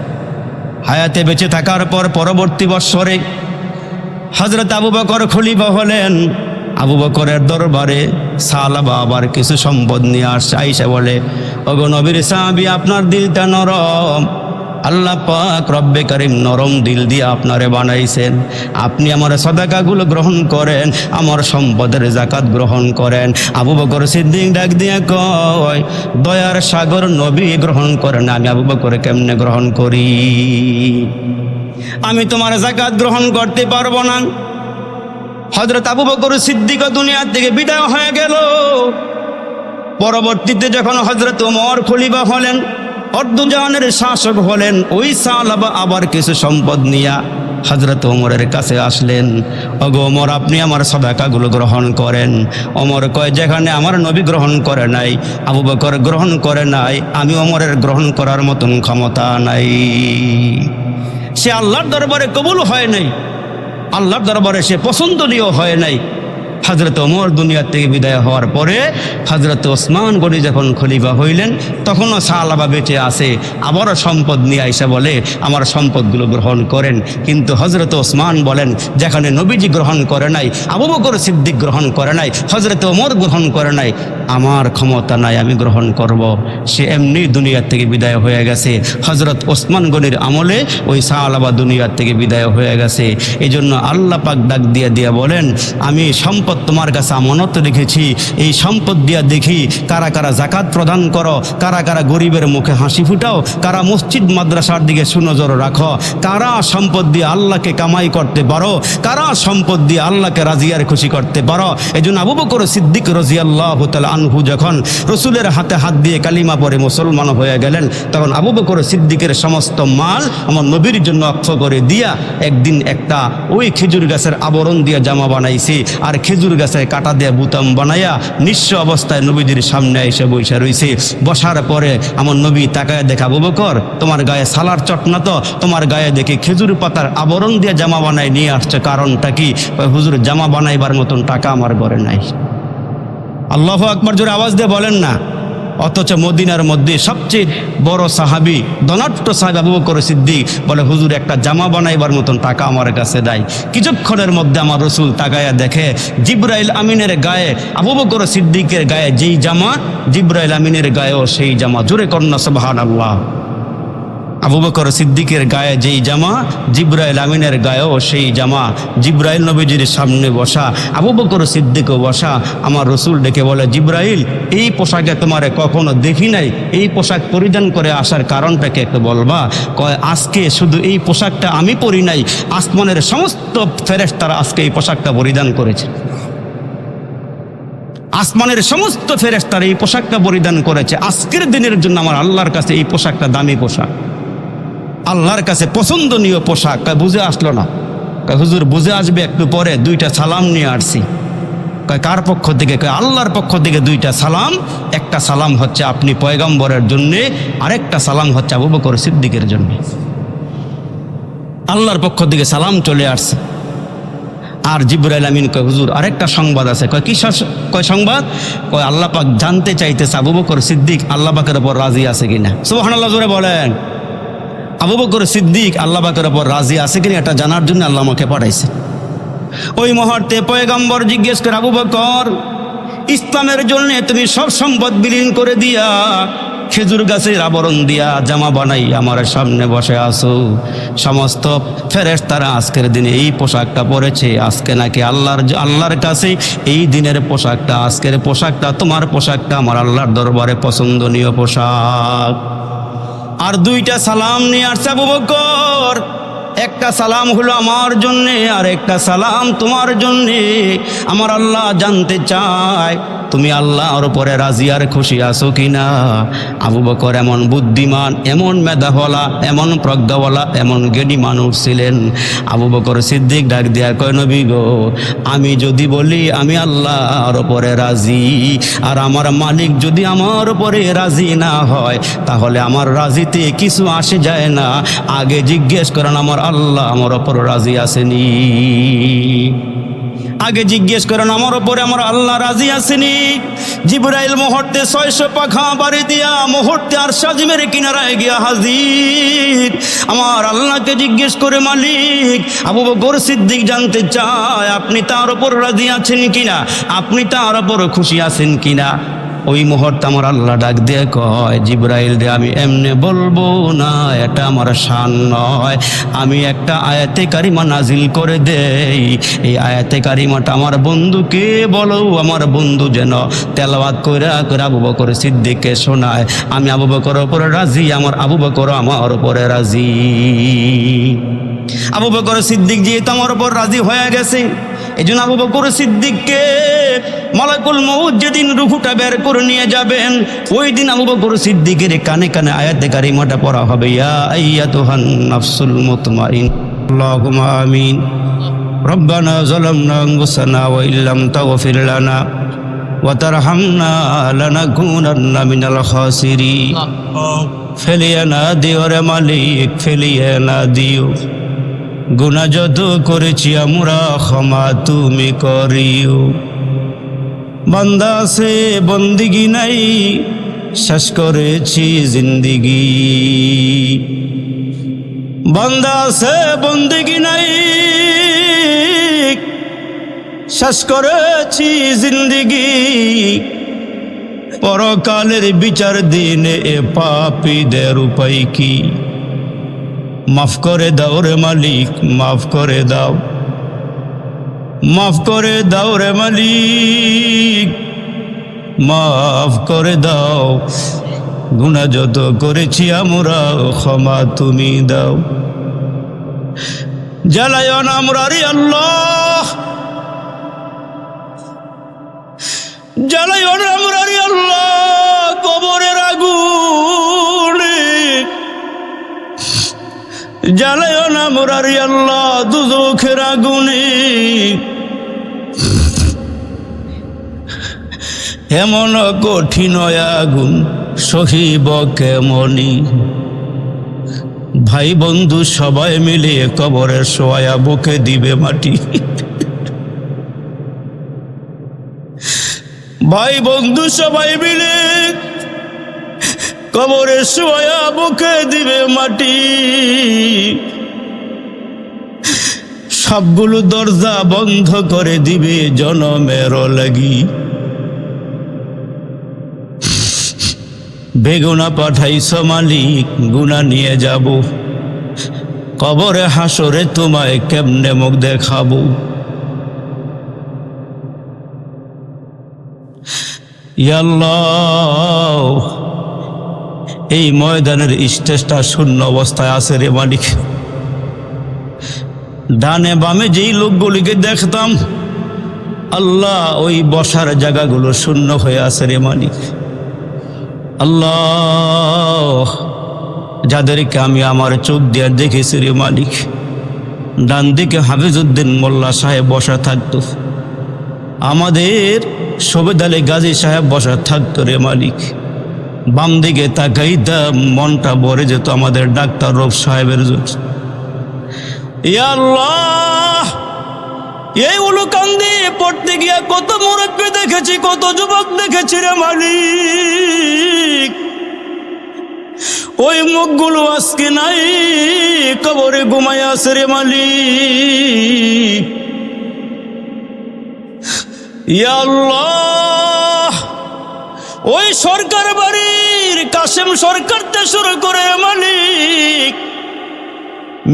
Speaker 1: হায়াতে বেঁচে থাকার পর পরবর্তী বৎসরে হযরত আবু বকর খলিফা হলেন। আবু বকরের দরবারে সাহাবা আবার কিছু সম্পদ নিয়ে আসছে। আয়েশা বলে, ওগো নবীর সাহাবী, আপনার দিলটা নরম, আল্লাহ পাক রব্বে কারিম নরম দিল দিয়ে আপনারে বানাইছেন, আপনি আমার সাদাকাগুলো গ্রহণ করেন, আমার সম্পদের যাকাত গ্রহণ করেন। আবু বকর সিদ্দিক ডাক দিয়ে কয়, দয়ার সাগর নবী গ্রহণ করেন, আমি আবু বকর কেমনে গ্রহণ করি? আমি তোমার যাকাত গ্রহণ করতে পারবো না। হযরত আবু বকর সিদ্দিক দুনিয়া থেকে বিদায় হয়ে গেল। পরবর্তীতে যখন হযরত ওমর খলিফা হলেন, অর্ধজাহানের শাসক হলেন, ওই সাহাবা আবার কিছু সম্পদ নিয়া হযরত ওমরের কাছে আসলেন। ওগো ওমর, আপনি আমার সাদাকাগুলো গ্রহণ করেন। ওমর কয়, যেখানে আমার নবী গ্রহণ করে নাই, আবু বকর গ্রহণ করে নাই, আমি ওমরের গ্রহণ করার মতন ক্ষমতা নাই। সে আল্লাহর দরবারে কবুল হয় নাই, আল্লাহর দরবারে সে পছন্দনীয় হয় নাই। হযরত ওমর দুনিয়া থেকে বিদায় হওয়ার পরে হযরত ওসমান গনি যখন খলিফা হইলেন, তখনও সাহাবা বেঁচে আছে। আবারও সম্পদ নিয়ে আইসা বলে, আমার সম্পদগুলো গ্রহণ করেন। কিন্তু হযরত ওসমান বলেন, যেখানে নবীজি গ্রহণ করে নাই, আবু বকর সিদ্দিক গ্রহণ করে নাই, হযরত ওমর গ্রহণ করে নাই, আমার ক্ষমতা নাই, আমি গ্রহণ করব। সে এমনি দুনিয়া থেকে বিদায় হয়ে গেছে। হযরত ওসমান গনির আমলে ওই সাহাবা দুনিয়া থেকে বিদায় হয়ে গেছে। এই জন্য আল্লাহ পাক ডাক দিয়ে বলেন, আমি সম্পদ সম্পদ তোমার কাছে আমানত রেখেছি, এই সম্পদ দিয়া দেখি কারা কারা যাকাত প্রদান করো, কারা কারা গরিবের মুখে হাসি ফুটাও, কারা মসজিদ মাদ্রাসার দিকে সুনজর রাখো, কারা সম্পদ দিয়ে আল্লাহকে কামাই করতে পারো, কারা সম্পদ দিয়ে আল্লাহকে রাজি আর খুশি করতে পারো। এই জন্য আবু বকর সিদ্দিক রাদিয়াল্লাহু তাআলা আনহু যখন রসুলের হাতে হাত দিয়ে কালিমা পড়ে মুসলমান হয়ে গেলেন, তখন আবু বকর সিদ্দিকের সমস্ত মাল আমার নবীর জন্য অক্ষ করে দিয়া একদিন একটা ওই খেজুর গাছের আবরণ দিয়ে জামা বানাইছি, আর খেজুর গাছের কাটা দিয়ে বুতাম বানাইয়া নিঃস্ব অবস্থায় নবীজির সামনে এসে বসে রয়েছে। বসার পরে আমার নবী তাকায় দেখা, আবু বকর তোমার গায়ে সালার চটনা, তো তোমার গায়ে দেখি খেজুর পাতার আবরণ দিয়ে জামা বানাই নিয়ে আসছে, কারণটা কি? হুজুর জামা বানাইবার মতন টাকা আমার ঘরে নাই। আল্লাহু আকবার জোরে আওয়াজ দিয়ে বলেন না। অথচ মদিনার মধ্যে সবচেয়ে বড় সাহাবী, ধনাঢ্য সাহাবী আবু বকর সিদ্দিক বলে, হুজুর একটা জামা বানাইবার মতন টাকা আমার কাছে নাই। কিছুক্ষণের মধ্যে আমার রসুল তাকায়া দেখে জিবরাইল আমিনের গায়ে, আবু বকর সিদ্দিকের গায়ে যেই জামা, জিবরাইল আমিনের গায়েও সেই জামা। জোরে কন্যা সুবহানাল্লাহ। আবু বকর সিদ্দিকের গায়ে যেই জামা, জিবরাইল আমিনের গায়েও সেই জামা। জিবরাইল নবীজির সামনে বসা, আবু বকর সিদ্দিকও বসা। আমার রসুল ডেকে বলে, জিবরাইল এই পোশাকে তোমারে কখনো দেখি নাই, এই পোশাক পরিধান করে আসার কারণটাকে একটু বলবা? কয়, আজকে শুধু এই পোশাকটা আমি পরি নাই, আসমানের সমস্ত ফেরেশতারা আজকে এই পোশাকটা পরিধান করেছে। আসমানের সমস্ত ফেরেশতারা এই পোশাকটা পরিধান করেছে। আজকের দিনের জন্য আমার আল্লাহর কাছে এই পোশাকটা দামি পোশাক, আল্লাহর কাছে পছন্দনীয় পোশাক। বুঝে আসলো না? হুজুর বুঝে আসবে একটু পরে, দুইটা সালাম নিয়ে আসছি। কার পক্ষ থেকে? আল্লাহর পক্ষ থেকে দুইটা সালাম। একটা সালাম হচ্ছে আপনি পয়গম্বরের জন্যে, আরেকটা সালাম হচ্ছে আবু বকর সিদ্দিকের জন্য। আল্লাহর পক্ষ থেকে সালাম চলে আসছে। আর জিবরাইল আমিন কয়, হুজুর আরেকটা সংবাদ আছে। কয়, কি সংবাদ? কয়, আল্লাহ পাক জানতে চাইতেছে আবু বকর সিদ্দিক আল্লাহ পাকের উপর রাজি আছে কিনা। সুবহানাল্লাহ জোরে বলেন। আবু বকর সিদ্দিক আল্লাহ পাকের উপর রাজি আছে কিনা এটা জানার জন্য আল্লাহ আমাকে পাঠাইছে। ওই মুহূর্তে পয়গম্বর জিজ্ঞেস করে, আবু বকর ইসলামের জন্য তুমি সব সম্পদ বিলীন করে দিয়া খেজুর গাছের আবরণ দিয়া জামা বানাই আমার সামনে বসে আছো, সমস্ত ফেরেশতারা আজকের দিনে এই পোশাকটা পরেছে। আজকে নাকি আল্লাহর কাছে এই দিনের পোশাকটা, আজকের পোশাকটা, তোমার পোশাকটা আমার আল্লাহর দরবারে পছন্দনীয় পোশাক। আর দুইটা সালাম নিয়ে আসছে আবু বকর। একটা সালাম হলো আমার জন্যে, আর একটা সালাম তোমার জন্যে। আমার আল্লাহ জানতে চায় তুমি আল্লাহর উপরে রাজি আর খুশি আছো কিনা। আবু বকর এমন বুদ্ধিমান, এমন মেধাওয়ালা, এমন প্রজ্ঞাওয়ালা, এমন জ্ঞানী মানুষ ছিলেন। আবু বকর সিদ্দিক ডাক দিয়া কয়, নবী গো, আমি যদি বলি আমি আল্লাহর উপরে রাজি, আর আমার মালিক যদি আমার উপরে রাজি না হয়, তাহলে আমার রাজিতে কিছু আসে যায় না। আগে জিজ্ঞেস করেন আমার আল্লাহ আমার উপর রাজি আসেনি। আগে জিজ্ঞেস করেন আমার উপরে আমার আল্লাহ রাজি আসেনি। জিবরাইল মুহূর্তে 600 পাখা বাড়ি দিয়া মুহূর্তে আরশ আজিমের কিনারায় গিয়া হাজির। আমার আল্লাহকে জিজ্ঞেস করে, মালিক আবু বকর সিদ্দিক জানতে চায় আপনি তার উপর রাজি আছেন কিনা, আপনি তার উপর খুশি আছেন কিনা। ওই মুহূর্তে আমার আল্লাহ ডাক দিয়ে কয়, জিবরাইল রে আমি এমনে বলবো না, এটা আমার শান নয়। আমি একটা আয়াতে কারিমা নাজিল করে দেই, এই আয়াতে কারিমাটা আমার বন্ধুকে বলো, আমার বন্ধু যেন তেলাওয়াত করে আবু বকর সিদ্দিককে শোনায়। আমি আবু বকরের উপরে রাজি, আমার আবু বকর আমার উপরে রাজি। আবু বকর সিদ্দিক যেহেতু আমার উপর রাজি হয়ে গেছে, এই জন্য আবু বকর সিদ্দিককে মালাকুল মউত যেদিন রূহটা বের করে নিয়ে যাবেন, ওই দিন আবু বকর সিদ্দিকের কানে কানে আয়াতে কারিমাটা পড়া হবে, ইয়া আইয়াতুহান নাফসুল মুতমাইন। আল্লাহুম্মা আমিন। রব্বানা যালামনা আনফুসানা ওয়া ইল্লাম তাগফির লানা ওয়া তারহামনা লানাকুনান্না মিনাল খাসিরিন। ফেলিয়ে না দিও রে মালিক, ফেলিয়ে না দিও। গুনাহ যত করেছি আমরা ক্ষমা তুমি করিও। বান্দা সে বন্দিগি নাই, শেষ করেছি জিন্দিগি। বান্দা সে বন্দিগি নাই, শেষ করেছি জিন্দিগি। পরকালের বিচার দিনে এ পাপীদের উপায় কি। মাফ করে দাও রে মালিক, মাফ করে দাও। মাফ করে দাও রে মালিক, মাফ করে দাও, গুনাহ যত করেছি আমরা ক্ষমা তুমি দাও। জ্বালায়ও না আমরা রে আল্লাহ, জ্বালায়ও না আমরা রে আল্লাহ কবরের আগুনে, জ্বালায়ও না আমরা রে আল্লাহ দুজখের আগুনে। এমন কঠিন আগুন সহিব কেমনি, ভাই বন্ধু সবাই মিলে কবরের শোয়া বুকে দিবে মাটি। ভাই বন্ধু সবাই মিলে কবরের শোয়া বুকে দিবে মাটি। সবগুলো দরজা বন্ধ করে দিবে জনমের লাগি। বেগুনা পাঠাইছ মালিক, গুনাহ নিয়ে যাব, কবরে হাসরে তোমায় কেমনে মুখ দেখাবো। ইয়া আল্লাহ, এই ময়দানের স্টেজটা শূন্য অবস্থায় আছে রে মালিক। ডানে বামে যেই লোকগুলিকে দেখতাম আল্লাহ, ওই বসার জায়গাগুলো শূন্য হয়ে আছে রে মালিক। আল্লাহ, যাদেরকে আমি আমার চোখ দিয়ে দেখেছি রে মালিক, ডান দিকে হাফিজউদ্দিন মোল্লা সাহেব বসা থাকতো, আমাদের সবেদ আলী গাজী সাহেব বসা থাকতো রে মালিক। বাম দিকে তাকাইতাম, মনটা ভরে যেত আমাদের ডাক্তার রব সাহেবের জন্য। ইয়া আল্লাহ, এই উলুকান্দি পড়তে গিয়া কত মুরব্বী দেখেছি, কত যুবক দেখেছি রে মালিক। ওই মুখগুলো আজকে নাই, কবরে ঘুমায় আছে রে মালিক। ইয়া আল্লাহ, ওই সরকার বাড়ির কাশেম সরকার থেকে শুরু করে মালিক,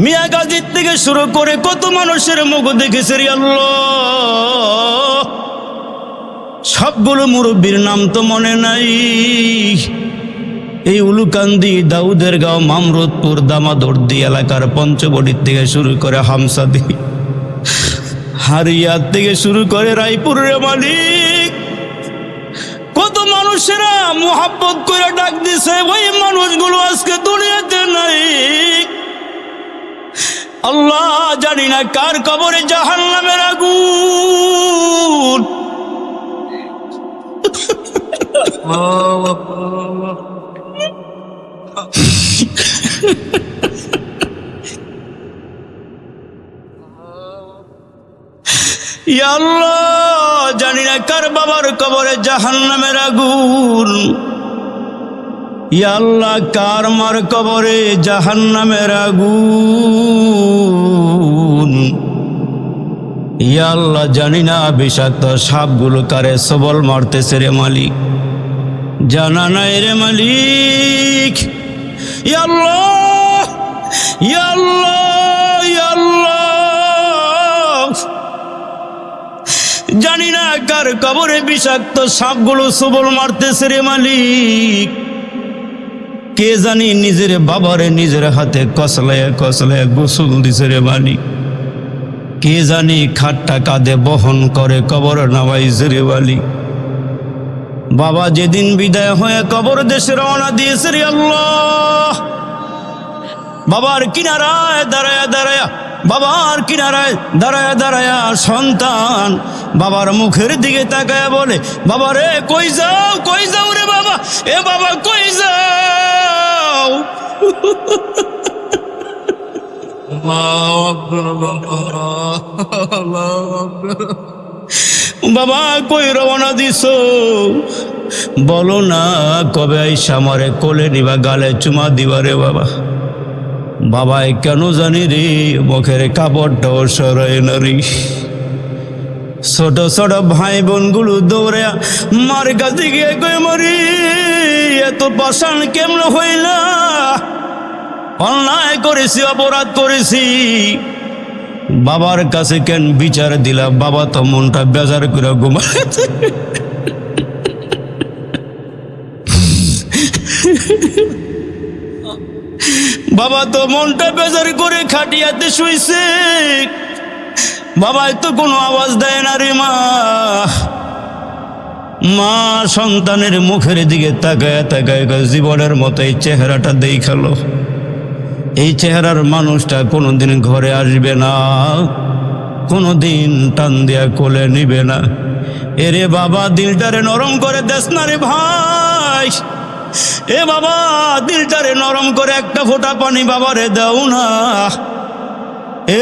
Speaker 1: মিয়া গাজীর থেকে শুরু করে কত মানুষের মুখ দেখেছে রে আল্লাহ। সবগুলো মুরব্বীর নাম তো মনে নাই। এই উলুকান্দি, দাউদের গাঁও, মামরুদপুর, দামাদর্দি এলাকার পঞ্চবটির থেকে শুরু করে হামসাদি, হারিয়া থেকে শুরু করে রায়পুর রে মালিক, কত মানুষেরা মোহাব্বত করে ডাক দিছে, ওই মানুষগুলো আজকে দুনিয়াতে নাই। আল্লাহ, জানি না কার কবরে জাহান্নামের আগুন। ইয়া আল্লাহ, জানি না কার বাবার কবরে জাহান্নামের আগুন। ইয়া আল্লাহ, কার মার কবরে জাহান্নামের আগুন। ইয়া আল্লাহ, জানি না বিষাক্ত সাপগুলো কারে সবল মারতেছে রে মালিক, জানা নাই রে মালিক। ইয়া আল্লাহ, ইয়া আল্লাহ, ইয়া আল্লাহ, জানি না কার কবরে বিষাক্ত সাপগুলো সবল মারতেছে রে মালিক। কে জানি নিজের বাবারে নিজের হাতে কসলায় কসলায় গোসল দিছে রে মালিক। কে জানি খাটটা কাঁধে বহন করে কবর নামাইছে রে মালিক। বাবা যেদিন বিদায় হয়ে কবর দেশে রওনা দিয়েছে রে আল্লাহ, বাবার কিনারায় দাঁড়ায়া দাঁড়ায়া, বাবার কিনারায় দাঁড়ায়া দাঁড়ায়া সন্তান বাবার মুখের দিকে তাকায় বলে, বাবা রে কই যাও, কই যাও রে বাবা, এ বাবা কই যাও। বাবা কই রওনা দিছো, বলো না কবে আইসা আমারে কোলে নিবা, গালে চুমা দিবা রে বাবা। বাবাই কেন জানি রে মুখের কাপড়টাও সরাই না রে। ছোট ছোট ভাই বোনগুলো দৌড়ে মার কাছে গিয়ে কই, মরি এত পাষাণ কেমন হইলা, অন্যায় করেছি, অপরাধ করেছি, বাবার কাছে কেন বিচার দিলা? বাবা তো মনটা বেজার করে ঘুমাচ্ছে। বাবা তো মনটা বেজার করে খাটিয়াতে শুইছে, বাবাই তো কোনো আওয়াজ দেয় না রে মা। মা সন্তানের মুখের দিকে তাকায় তাকায় জীবনের মতো এই চেহারাটা দেখালো, এই চেহারার মানুষটা কোনোদিন ঘরে আসবে না, কোনোদিন টান দিয়া কোলে নিবে না। এরে বাবা দিলটারে নরম করে দেস না রে ভাই, এ বাবা দিলটারে নরম করে একটা ফোঁটা পানি বাবারে দাও না।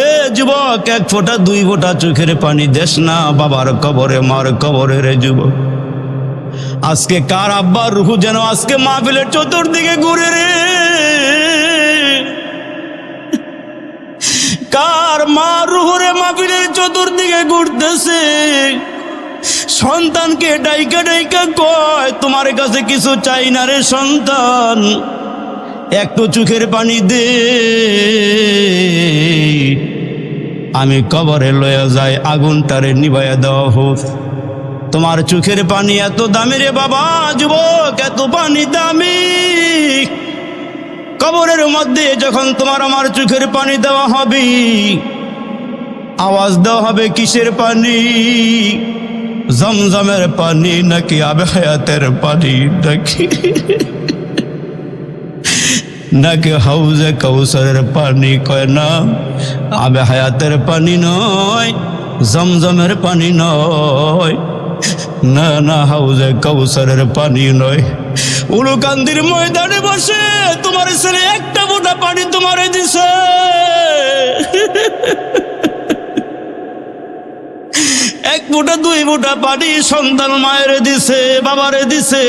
Speaker 1: এ যুবক এক ফোঁটা দুই ফোঁটা চোখের পানি দেস না বাবার কবরে, মার কবরে রে যুবক। আজকে কার আব্বার রুহু যেন আজকে মাহফিলের চতুর্দিকে ঘুরে রে, কার মা রুহুরে মাহফিলের চতুর্দিকে ঘুরতেছে। সন্তানকে ডাইকা ডাইকা কয় তোমার কাছে কিছু চাই না রে সন্তান, একটু চোখের পানি দে, আমি কবরে লয়ে যাই, আগুনটারে নিভাইয়া দেওয়া হোক। তোমার চোখের পানি এত দামি রে বাবা, যুবক এত পানি দামি। কবরের মধ্যে যখন তোমার আমার চোখের পানি দেওয়া হবে, আওয়াজ দেওয়া হবে কিসের পানি? জমজমের পানি নাকি আবে হায়াতের পানি নাকি হাউজে কাউসারের পানি? কয় না, আবে হায়াতের পানি নয়, জমজমের পানি নয়, না না হাউজে কাউসারের পানি নয়। উলুকান্দির ময়দানে বসে তোমার ছেলে একটা ফোঁটা পানি তোমারে দিছে, এক ফোঁটা দুই ফোঁটা পানি সন্তান মায়ের দিছে, বাবারে দিছে।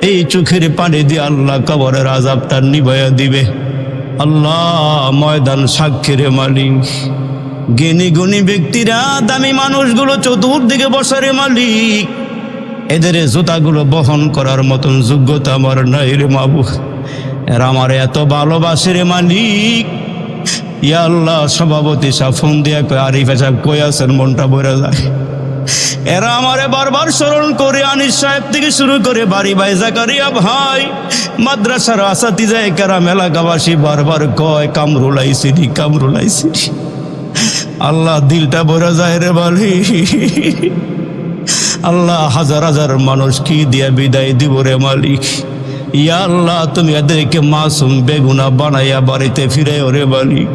Speaker 1: এই চোখের পানি দিয়ে আল্লাহ কবরের আযাবটা নিভাইয়া দিবে। আল্লাহ ময়দান সাক্ষীর মালিক, জ্ঞানী গুণী ব্যক্তিরা দামি মানুষগুলো চতুর্দিকে বসারে মালিক, এদের জুতাগুলো বহন করার মতন যোগ্যতা আমার নাই রে মাবুদ। এরা আমার এত ভালোবাসে রে মালিক। ইয়া আল্লাহ সভাপতি সাহেব ফোন দিয়া কয় আরিফ সাহেব কই আছেন, মনটা ভরে যায়। এরা আমারে বারবার স্মরণ করে, আনিস সাহেব থেকে শুরু করে বাড়ি ভাই জাকারিয়া ভাই, মাদ্রাসার আসাতিজায়ে কেরাম, এলাকাবাসী বারবার কয় কামরুল আইসিনি, কামরুল আইসিনি। আল্লাহ দিলটা ভরে যায় রে বালি। আল্লাহ হাজার হাজার মানুষ কি দিয়া বিদায় দিব রে মালিক। ইয়া আল্লাহ তুমি এদেরকে মাসুম বেগুনা বানাইয়া বাড়িতে ফিরে ওরে মালিক।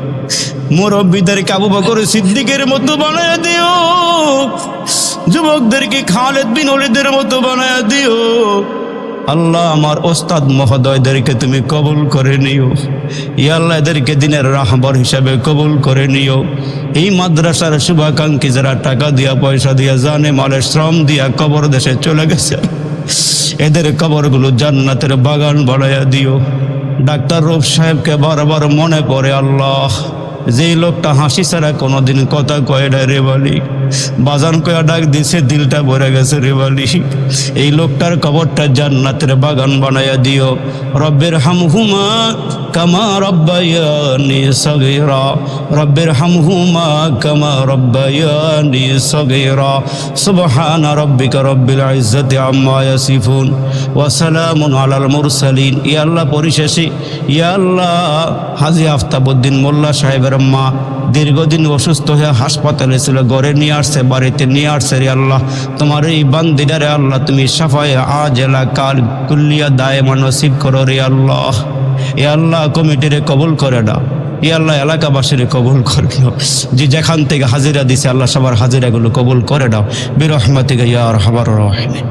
Speaker 1: মুরব্বীদেরকে আবু বকর সিদ্দিকের মতো বানাইয়া দিও, যুবকদেরকে খালেদ বিন ওলীদের মতো বানাইয়া দিও। আল্লাহ আমার ওস্তাদ মহোদয়দেরকে তুমি কবুল করে নিও। ইয়া আল্লাহ এদেরকে দিনের রাহবার হিসাবে কবুল করে নিও। এই মাদ্রাসার শুভাকাঙ্ক্ষী যারা টাকা দিয়া পয়সা দিয়া জানে মালে শ্রম দিয়া কবর দেশে চলে গেছে, এদের কবরগুলো জান্নাতের বাগান বানাইয়া দিও। ডাক্তার রূপ সাহেবকে বারবার মনে পড়ে আল্লাহ, যেই লোকটা হাসি ছাড়া কোনোদিন কথা কয় না রে মালিক, বাজান কয়া ডাক দিছে দিলটা ভরে গেছে রে মালিক। এই লোকটার কবরটা জান্নাতের বাগান বানাইয়া দিও। রব্বির হামহুমা কামা রব্বায়ানি সগীরা, রব্বির হামহুমা কামা রব্বায়ানি সগীরা। সুবহানা রব্বিকা রব্বিল ইজ্জাতি আম্মা ইয়াসিফুন ওয়া সালামুন আলাল মুরসালিন। ইয়া আল্লাহ পরিশেষে ইয়া আল্লাহ হাজী আফতাবউদ্দিন মোল্লা সাহেবের মা দীর্ঘদিন অসুস্থ হয়ে হাসপাতালে ছিল, ঘরে নিয়ে আসছে, বাড়িতে নিয়ে আসছে রে আল্লাহ। তোমার এই বান্দিদারে আল্লাহ তুমি সাফায়ে আজেলা কাল কুল্লিয়া দায়মা নসিব করো রে আল্লাহ। এ আল্লাহ কমিটিরে কবুল করে দাও, এ আল্লাহ এলাকাবাসীরে কবুল করে দাও। যে যেখান থেকে হাজিরা দিছে আল্লাহ সবার হাজিরাগুলো কবুল করে দাও বিরহমাতিকা ইয়া আরহামার রাহিমিন।